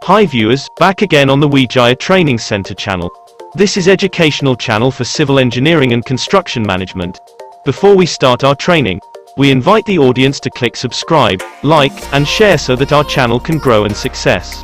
Hi viewers, back again on the Wijaya Training Center channel. This is educational channel for civil engineering and construction management. Before we start our training, we invite the audience to click subscribe, like, and share so that our channel can grow and success.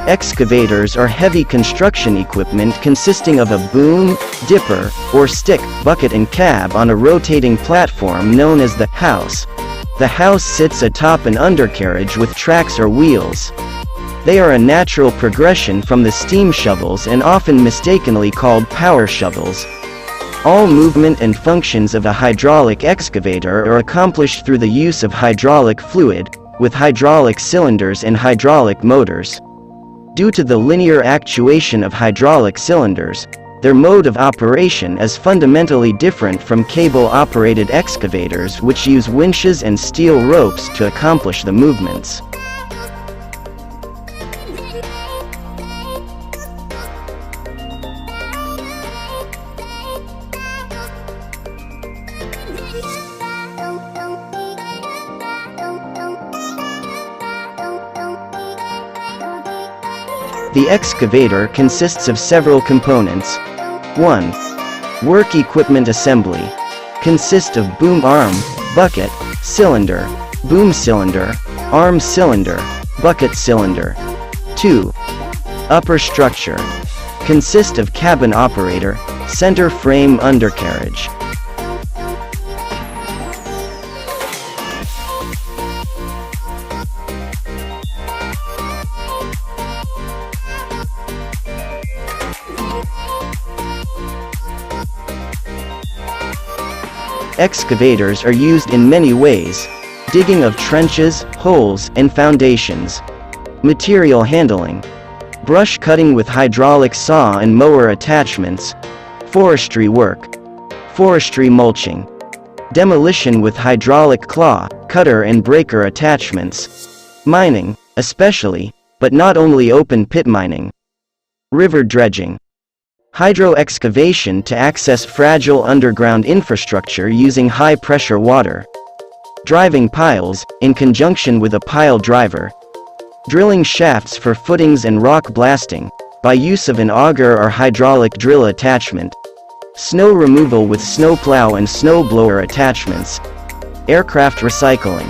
Excavators are heavy construction equipment consisting of a boom, dipper, or stick, bucket and cab on a rotating platform known as the house. The house sits atop an undercarriage with tracks or wheels. They are a natural progression from the steam shovels and often mistakenly called power shovels. All movement and functions of a hydraulic excavator are accomplished through the use of hydraulic fluid, with hydraulic cylinders and hydraulic motors. Due to the linear actuation of hydraulic cylinders, their mode of operation is fundamentally different from cable-operated excavators which use winches and steel ropes to accomplish the movements. The excavator consists of several components. 1. Work equipment assembly. Consists of boom arm, bucket, cylinder, boom cylinder, arm cylinder, bucket cylinder. 2. Upper structure. Consists of cabin operator, center frame undercarriage. Excavators are used in many ways: digging of trenches, holes, and foundations, material handling, brush cutting with hydraulic saw and mower attachments, forestry work, forestry mulching, demolition with hydraulic claw, cutter and breaker attachments, mining, especially, but not only open pit mining, river dredging, hydro-excavation to access fragile underground infrastructure using high-pressure water, driving piles, in conjunction with a pile driver, drilling shafts for footings and rock blasting, by use of an auger or hydraulic drill attachment, snow removal with snowplow and snowblower attachments, aircraft recycling.